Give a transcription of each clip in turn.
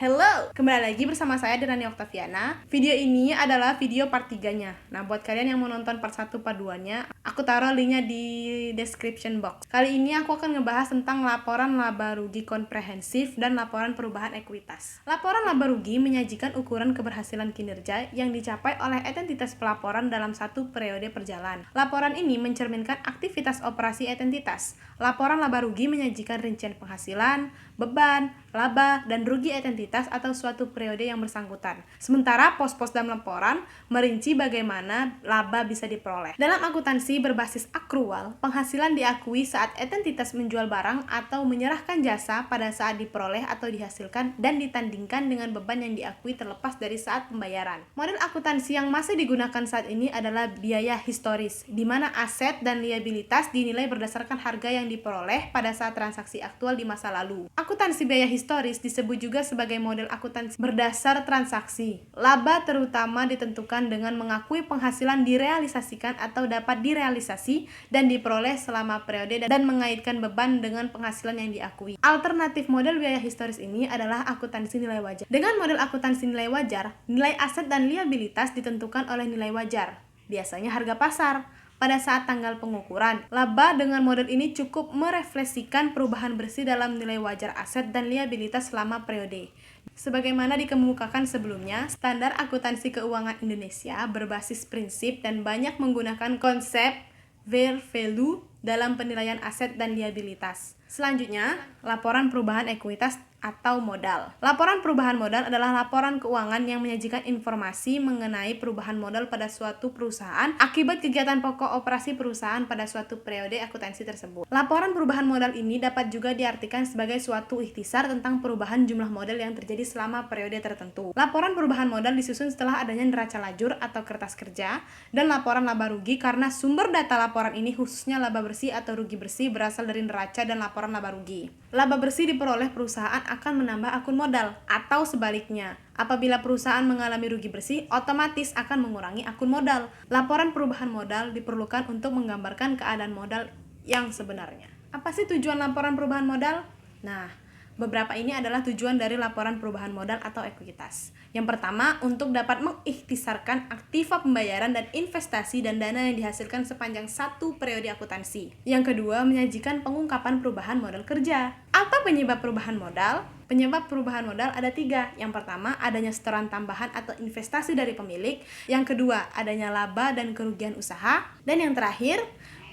Halo, kembali lagi bersama saya Denani Oktaviana. Video ini adalah video part 3-nya. Nah, buat kalian yang mau nonton part 1 part 2-nya, aku taruh linknya di description box. Kali ini aku akan ngebahas tentang laporan laba rugi komprehensif dan laporan perubahan ekuitas. Laporan laba rugi menyajikan ukuran keberhasilan kinerja yang dicapai oleh entitas pelaporan dalam satu periode perjalanan. Laporan ini mencerminkan aktivitas operasi entitas. Laporan laba rugi menyajikan rincian penghasilan, beban, laba, dan rugi entitas atau suatu periode yang bersangkutan. Sementara pos-pos dalam laporan merinci bagaimana laba bisa diperoleh. Dalam akuntansi berbasis akrual, penghasilan diakui saat entitas menjual barang atau menyerahkan jasa pada saat diperoleh atau dihasilkan dan ditandingkan dengan beban yang diakui terlepas dari saat pembayaran. Model akuntansi yang masih digunakan saat ini adalah biaya historis, di mana aset dan liabilitas dinilai berdasarkan harga yang diperoleh pada saat transaksi aktual di masa lalu. Akuntansi biaya historis disebut juga sebagai model akuntansi berdasar transaksi. Laba terutama ditentukan dengan mengakui penghasilan direalisasikan atau dapat direalisasi dan diperoleh selama periode dan mengaitkan beban dengan penghasilan yang diakui. Alternatif model biaya historis ini adalah akuntansi nilai wajar. Dengan model akuntansi nilai wajar, nilai aset dan liabilitas ditentukan oleh nilai wajar, biasanya harga pasar. Pada saat tanggal pengukuran, laba dengan model ini cukup merefleksikan perubahan bersih dalam nilai wajar aset dan liabilitas selama periode. Sebagaimana dikemukakan sebelumnya, standar akuntansi keuangan Indonesia berbasis prinsip dan banyak menggunakan konsep fair value dalam penilaian aset dan liabilitas. Selanjutnya, laporan perubahan ekuitas atau modal. Laporan perubahan modal adalah laporan keuangan yang menyajikan informasi mengenai perubahan modal pada suatu perusahaan akibat kegiatan pokok operasi perusahaan pada suatu periode akuntansi tersebut. Laporan perubahan modal ini dapat juga diartikan sebagai suatu ikhtisar tentang perubahan jumlah modal yang terjadi selama periode tertentu. Laporan perubahan modal disusun setelah adanya neraca lajur atau kertas kerja dan laporan laba rugi karena sumber data laporan ini khususnya laba bersih atau rugi bersih berasal dari neraca dan laporan laba rugi. Laba bersih diperoleh perusahaan akan menambah akun modal atau sebaliknya. Apabila perusahaan mengalami rugi bersih, otomatis akan mengurangi akun modal. Laporan perubahan modal diperlukan untuk menggambarkan keadaan modal yang sebenarnya. Apa sih tujuan laporan perubahan modal? Nah, beberapa ini adalah tujuan dari laporan perubahan modal atau ekuitas. Yang pertama, untuk dapat mengikhtisarkan aktiva pembayaran dan investasi dan dana yang dihasilkan sepanjang satu periode akuntansi. Yang kedua, menyajikan pengungkapan perubahan modal kerja. Apa penyebab perubahan modal? Penyebab perubahan modal ada 3. Yang pertama, adanya setoran tambahan atau investasi dari pemilik. Yang kedua, adanya laba dan kerugian usaha. Dan yang terakhir,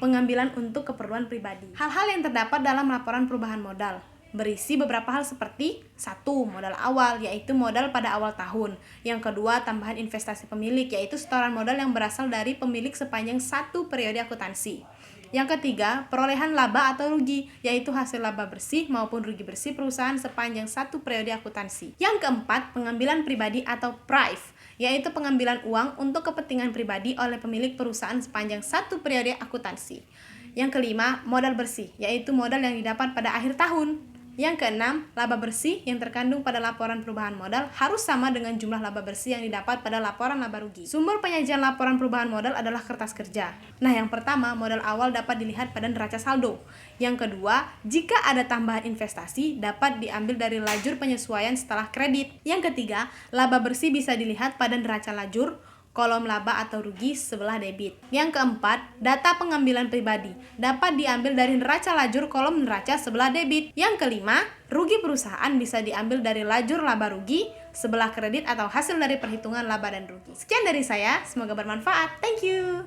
pengambilan untuk keperluan pribadi. Hal-hal yang terdapat dalam laporan perubahan modal berisi beberapa hal seperti 1. Modal awal, yaitu modal pada awal tahun. Yang kedua, tambahan investasi pemilik, yaitu setoran modal yang berasal dari pemilik sepanjang satu periode akuntansi. Yang ketiga, perolehan laba atau rugi, yaitu hasil laba bersih maupun rugi bersih perusahaan sepanjang satu periode akuntansi. Yang keempat, pengambilan pribadi atau PRIV, yaitu pengambilan uang untuk kepentingan pribadi oleh pemilik perusahaan sepanjang satu periode akuntansi. Yang kelima, modal bersih, yaitu modal yang didapat pada akhir tahun. Yang keenam, laba bersih yang terkandung pada laporan perubahan modal harus sama dengan jumlah laba bersih yang didapat pada laporan laba rugi. Sumber penyajian laporan perubahan modal adalah kertas kerja. Nah, yang pertama, modal awal dapat dilihat pada neraca saldo. Yang kedua, jika ada tambahan investasi, dapat diambil dari lajur penyesuaian setelah kredit. Yang ketiga, laba bersih bisa dilihat pada neraca lajur, kolom laba atau rugi sebelah debit. Yang keempat, data pengambilan pribadi dapat diambil dari neraca lajur kolom neraca sebelah debit. Yang kelima, rugi perusahaan bisa diambil dari lajur laba rugi sebelah kredit atau hasil dari perhitungan laba dan rugi. Sekian dari saya, semoga bermanfaat. Thank you.